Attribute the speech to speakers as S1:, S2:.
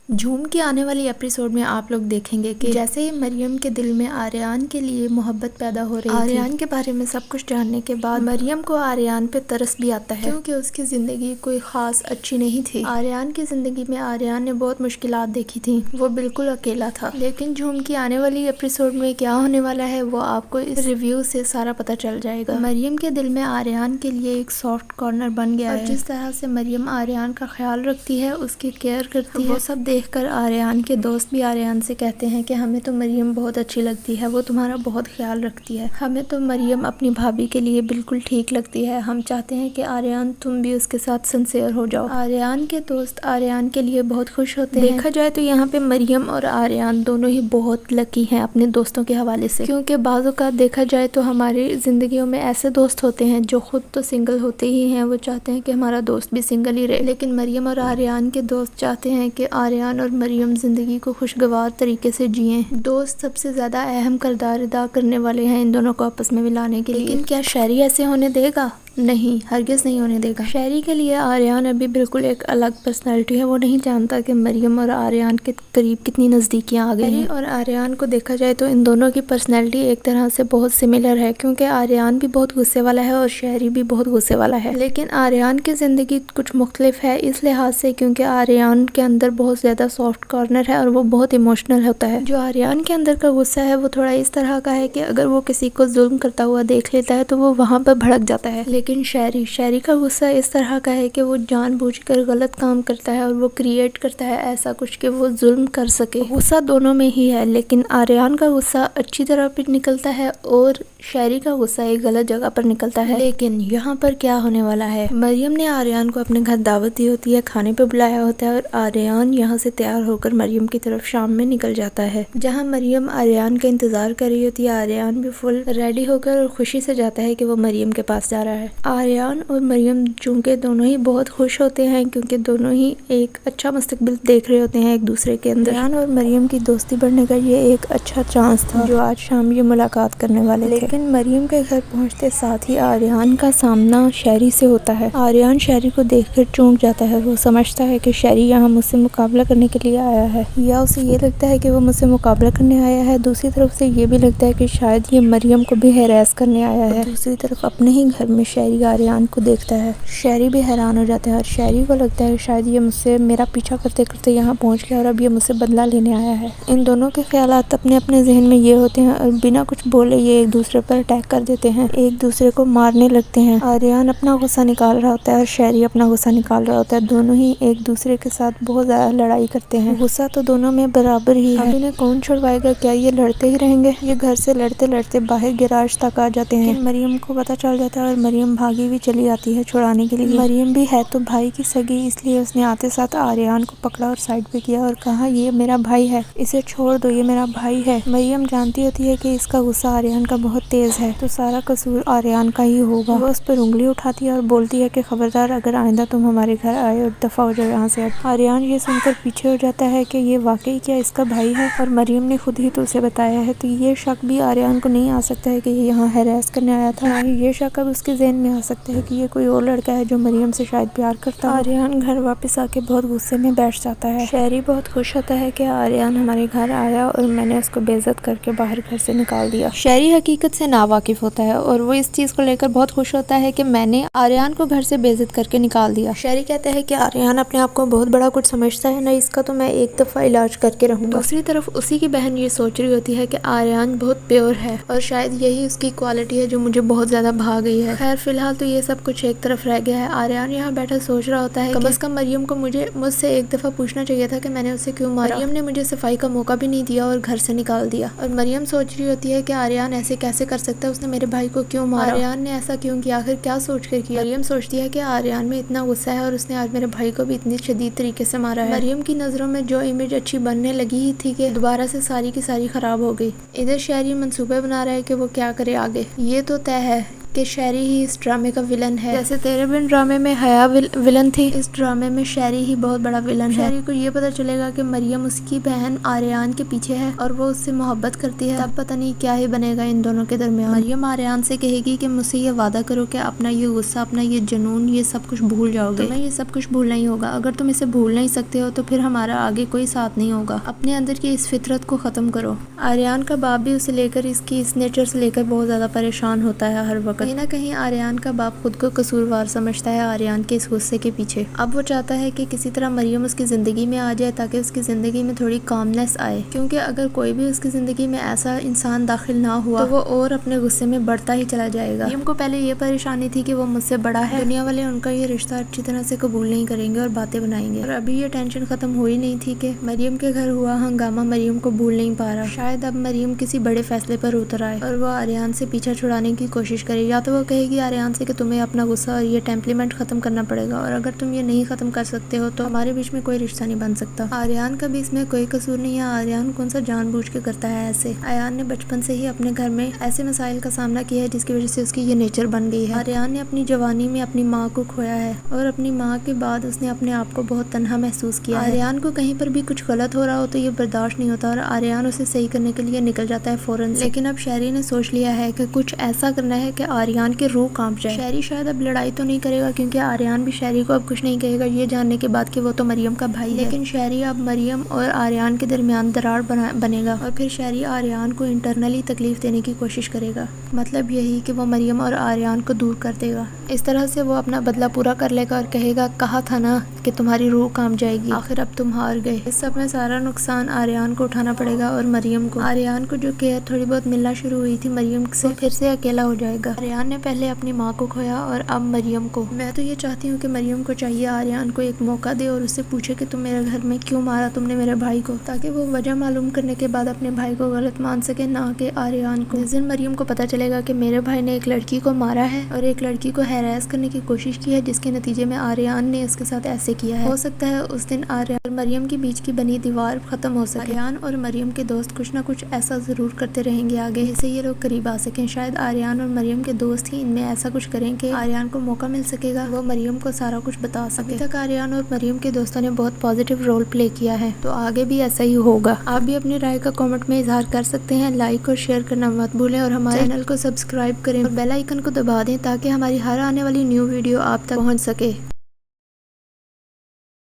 S1: झूम के आने वाली एपिसोड में आप लोग देखेंगे कि जैसे ही मरियम के दिल में आर्यन के लिए मोहब्बत पैदा हो रही थी, आर्यन के बारे में सब कुछ जानने के बाद मरियम को आर्यन पे तरस भी आता है, क्योंकि उसकी जिंदगी कोई खास अच्छी नहीं थी। आर्यन की जिंदगी में आर्यन ने बहुत मुश्किलात देखी थी, वो बिल्कुल अकेला था। लेकिन झूम की आने वाली एपिसोड में क्या होने वाला है वो आपको इस रिव्यू से सारा पता चल जाएगा। मरियम के दिल में आर्यन के लिए एक सॉफ्ट कॉर्नर बन गया है। जिस तरह से मरियम आर्यन का ख्याल रखती है, उसकी केयर करती है, वो सब देखकर आर्यन के दोस्त भी आर्यन से कहते हैं कि हमें तो मरियम बहुत अच्छी लगती है, वो तुम्हारा बहुत ख्याल रखती है, हमें तो मरियम अपनी भाभी के लिए बिल्कुल ठीक लगती है, हम चाहते हैं कि आर्यन तुम भी उसके साथ सिंसियर हो जाओ। आर्यन के दोस्त आर्यन के लिए बहुत खुश होते हैं। देखा जाए तो यहाँ पे मरियम और आर्यन दोनों ही बहुत लकी हैं अपने दोस्तों के हवाले से, क्योंकि बाज़ औक़ात देखा जाए तो हमारी जिंदगियों में ऐसे दोस्त होते हैं जो खुद तो सिंगल होते ही हैं, वो चाहते हैं कि हमारा दोस्त भी सिंगल ही रहे, लेकिन मरियम और आर्यन के दोस्त चाहते हैं कि आर्यन और मरियम जिंदगी को खुशगवार तरीके से जिएं। दोस्त सबसे ज्यादा अहम किरदार अदा करने वाले हैं इन दोनों को आपस में मिलाने के लिए। लेकिन क्या शहरी ऐसे होने देगा? नहीं, हरगिज़ नहीं होने देगा। शहरी के लिए आर्यन अभी बिल्कुल एक अलग पर्सनालिटी है, वो नहीं जानता कि मरियम और आर्यन के करीब कितनी नज़दीकियाँ आ गई हैं। और आर्यन को देखा जाए तो इन दोनों की पर्सनालिटी एक तरह से बहुत सिमिलर है, क्योंकि आर्यन भी बहुत गुस्से वाला है और शहरी भी बहुत गुस्से वाला है। लेकिन आर्यन की ज़िंदगी कुछ मुख्तलिफ है इस लिहाज से क्योंकि आर्यन के अंदर बहुत ज़्यादा सॉफ्ट कॉर्नर है और वो बहुत इमोशनल होता है। जो आर्यन के अंदर का गुस्सा है वो थोड़ा इस तरह का है कि अगर वो किसी को जुल्म करता हुआ देख लेता है तो वो वहाँ पर भड़क जाता है। लेकिन शहरी का गुस्सा इस तरह का है कि वो जानबूझकर गलत काम करता है और वो क्रिएट करता है ऐसा कुछ कि वो जुल्म कर सके। गुस्सा दोनों में ही है, लेकिन आर्यन का गुस्सा अच्छी तरह पर निकलता है और शहरी का गुस्सा एक गलत जगह पर निकलता है। लेकिन यहाँ पर क्या होने वाला है, मरियम ने आर्यन को अपने घर दावत दी होती है, खाने पे बुलाया होता है और आर्यन यहाँ से तैयार होकर मरियम की तरफ शाम में निकल जाता है। जहाँ मरियम आर्यन का इंतजार कर रही होती है, आर्यन भी फुल रेडी होकर और खुशी से जाता है कि वो मरियम के पास जा रहा है। आर्यन और मरियम चूंकि दोनों ही बहुत खुश होते हैं क्योंकि दोनों ही एक अच्छा मुस्तकबिल देख रहे होते हैं एक दूसरे के अंदर। आर्यन और मरियम की दोस्ती बढ़ने का ये एक अच्छा चांस था जो आज शाम ये मुलाकात करने वाले थे। लेकिन मरियम के घर पहुंचते साथ ही आर्यन का सामना शहरी से होता है। आर्यन शहरी को देखकर चौंक जाता है, वो समझता है कि शहरी यहाँ मुझसे मुकाबला करने के लिए आया है, या उसे ये लगता है कि वो मुझसे मुकाबला करने आया है। दूसरी तरफ से ये भी लगता है कि शायद ये मरियम को भी हैरास करने आया है। दूसरी तरफ अपने ही घर में शहरी आर्यन को देखता है, शहरी भी हैरान हो जाता है और शहरी को लगता है शायद ये मुझसे मेरा पीछा करते करते यहाँ पहुँच गया और अब ये मुझसे बदला लेने आया है। इन दोनों के ख्यालात अपने अपने जहन में ये होते हैं और बिना कुछ बोले ये एक दूसरे पर अटैक कर देते हैं, एक दूसरे को मारने लगते हैं। आर्यन अपना गुस्सा निकाल रहा होता है और शहरी अपना गुस्सा निकाल रहा होता है। दोनों ही एक दूसरे के साथ बहुत ज्यादा लड़ाई करते हैं। गुस्सा तो दोनों में बराबर ही है। अब इन्हें कौन छुड़वाएगा? क्या ये लड़ते ही रहेंगे? ये घर से लड़ते लड़ते बाहर गैराज तक आ जाते हैं। मरियम को पता चल जाता है और मरियम भागी भी चली आती है छुड़ाने के लिए। मरियम भी है तो भाई की सगी, इसलिए उसने आते साथ आर्यन को पकड़ा और साइड पे किया और कहा ये मेरा भाई है, इसे छोड़ दो, ये मेरा भाई है। मरियम जानती होती है कि इसका गुस्सा आर्यन का बहुत तेज है तो सारा कसूर आर्यन का ही होगा। वो उस पर उंगली उठाती है और बोलती है कि खबरदार, अगर आइंदा तुम हमारे घर आए और दफा हो जाओ यहाँ से। आर्यन ये सुनकर पीछे हो जाता है कि ये वाकई क्या इसका भाई है और मरियम ने खुद ही तो उसे बताया है, तो ये शक भी आर्यन को नहीं आ सकता है कि ये यहाँ हैरास करने आया था। ना ही ये शक अब उसके जहन में आ सकता है कि ये कोई और लड़का है जो मरियम से शायद प्यार करता है। आर्यन घर वापस आके बहुत गुस्से में बैठ जाता है। शहरी बहुत खुश होता है कि आर्यन हमारे घर आया और मैंने उसको बेइज्जत करके बाहर घर से निकाल दिया। शहरी हकीकत से नावाकिफ होता है और वो इस चीज को लेकर बहुत खुश होता है कि मैंने आर्यन को घर से बेइज्जत करके निकाल दिया। शहरी कहता है कि आर्यन अपने आप को बहुत बड़ा कुछ समझता है ना, इसका तो मैं एक दफा इलाज करके रहूंगा। दूसरी तरफ उसी की बहन ये सोच रही होती है कि आर्यन बहुत प्योर है और शायद यही उसकी क्वालिटी है जो मुझे बहुत ज्यादा भा गई है। खैर फिलहाल तो ये सब कुछ एक तरफ रह गया है। आर्यन यहाँ बैठा सोच रहा होता है कम से कम मरियम को मुझसे एक दफा पूछना चाहिए था कि मैंने उसे क्यों मारा। मरियम ने मुझे सफाई का मौका भी नहीं दिया और घर से निकाल दिया। और मरियम सोच रही होती है कि आर्यन ऐसे कैसे कर सकता है, उसने मेरे भाई को क्यों मारा, आर्यन ने ऐसा क्यों किया, आखिर क्या सोच कर किया। मरियम सोचती है कि आर्यन में इतना गुस्सा है और उसने आज मेरे भाई को भी इतनी शदीद तरीके से मारा है। मरियम की नजरों में जो इमेज अच्छी बनने लगी ही थी कि दोबारा से सारी की सारी खराब हो गई। इधर शहरी मंसूबे बना रहा है कि वो क्या करे आगे। ये तो तय है कि शहरी ही इस ड्रामे का विलन है। जैसे तेरे बिन ड्रामे में हया विलन थी, इस ड्रामे में शहरी ही बहुत बड़ा विलन है। शहरी को ये पता चलेगा कि मरियम उसकी बहन आर्यन के पीछे है और वो उससे मोहब्बत करती है, तब पता नहीं क्या ही बनेगा इन दोनों के दरमियान। मरियम आर्यन से कहेगी कि मुझसे ये वादा करो कि अपना ये गुस्सा, अपना ये जुनून, ये सब कुछ भूल जाओगे। तुम्हें ये सब कुछ भूलना ही होगा। अगर तुम इसे भूल नहीं सकते हो तो फिर हमारा आगे कोई साथ नहीं होगा। अपने अंदर की इस फितरत को खत्म करो। आर्यन का बाप भी उसे लेकर, इसकी इस नेचर से लेकर बहुत ज्यादा परेशान होता है हर वक्त। कहीं ना कहीं आर्यन का बाप खुद को कसूरवार समझता है आर्यन के इस गुस्से के पीछे। अब वो चाहता है कि किसी तरह मरियम उसकी जिंदगी में आ जाए ताकि उसकी जिंदगी में थोड़ी कामनेस आए, क्योंकि अगर कोई भी उसकी जिंदगी में ऐसा इंसान दाखिल ना हुआ तो वो और अपने गुस्से में बढ़ता ही चला जाएगा। मरियम को पहले ये परेशानी थी कि वो मुझसे बड़ा है, दुनिया वाले उनका ये रिश्ता अच्छी तरह से कबूल नहीं करेंगे और बातें बनाएंगे। और अभी ये टेंशन खत्म हुई नहीं थी कि मरियम के घर हुआ हंगामा मरियम को भूल नहीं पा रहा। शायद अब मरियम किसी बड़े फैसले पर उतर आए और वो आर्यन से पीछा छुड़ाने की कोशिश करे। या तो वो कहेगी आर्यन से कि तुम्हें अपना गुस्सा और ये टेम्पलीमेंट खत्म करना पड़ेगा, और अगर तुम ये नहीं खत्म कर सकते हो तो हमारे बीच में कोई रिश्ता नहीं बन सकता। आर्यन का भी इसमें कोई कसूर नहीं है। आर्यन कौन सा जानबूझ के करता है ऐसे। आर्यन ने बचपन से ही अपने घर में ऐसे मसाइल का सामना किया है जिसकी वजह से उसकी ये नेचर बन गई है। आर्यन ने अपनी जवानी में अपनी माँ को खोया है और अपनी माँ के बाद उसने अपने आप को बहुत तन्हा महसूस किया। आर्यन को कहीं पर भी कुछ गलत हो रहा हो तो ये बर्दाश्त नहीं होता और आर्यन उसे सही करने के लिए निकल जाता है फौरन। लेकिन अब शहरी ने सोच लिया है कि कुछ ऐसा करना है कि आर्यन की रूह कांप जाए। शहरी शायद अब लड़ाई तो नहीं करेगा क्योंकि आर्यन भी शहरी को अब कुछ नहीं कहेगा ये जानने के बाद कि वो तो मरियम का भाई है। लेकिन शहरी अब मरियम और आर्यन के दरमियान दरार बनेगा और फिर शहरी आर्यन को इंटरनली तकलीफ देने की कोशिश करेगा। मतलब यही कि वो मरियम और आर्यन को दूर कर देगा। इस तरह से वो अपना बदला पूरा कर लेगा और कहेगा कहा था ना कि तुम्हारी रूह कांप जाएगी, आखिर अब तुम हार गए। इस सब में सारा नुकसान आर्यन को उठाना पड़ेगा और मरियम को। आर्यन को जो केयर थोड़ी बहुत मिलना शुरू हुई थी मरियम से, फिर से अकेला हो जाएगा। आर्यन ने पहले अपनी माँ को खोया और अब मरियम को। मैं तो ये चाहती हूँ कि मरियम को चाहिए आर्यन को एक मौका दे और उससे पूछे कि तुम मेरे घर में क्यों मारा तुमने मेरे भाई को, ताकि वो वजह मालूम करने के बाद अपने भाई को गलत मान सके, ना कि आर्यन को। जिस दिन मरियम को पता चलेगा कि मेरे भाई ने एक लड़की को मारा है और एक लड़की को हैरेस करने की कोशिश की है जिसके नतीजे में आर्यन ने उसके साथ ऐसे किया है, हो सकता है उस दिन आर्यन और मरियम के बीच की बनी दीवार खत्म हो सके। आर्यन और मरियम के दोस्त कुछ ना कुछ ऐसा जरूर करते रहेंगे आगे जिससे ये लोग करीब आ सकें। शायद आर्यन और मरियम के दोस्त ही इनमें ऐसा कुछ करें कि आर्यन को मौका मिल सकेगा, वो मरियम को सारा कुछ बता सके। अभी तक आर्यन और मरियम के दोस्तों ने बहुत पॉजिटिव रोल प्ले किया है, तो आगे भी ऐसा ही होगा। आप भी अपनी राय का कमेंट में इजहार कर सकते हैं। लाइक और शेयर करना मत भूलें और हमारे चैनल को सब्सक्राइब करें और बेल आइकन को दबा दें ताकि हमारी हर आने वाली न्यू वीडियो आप तक पहुंच सके।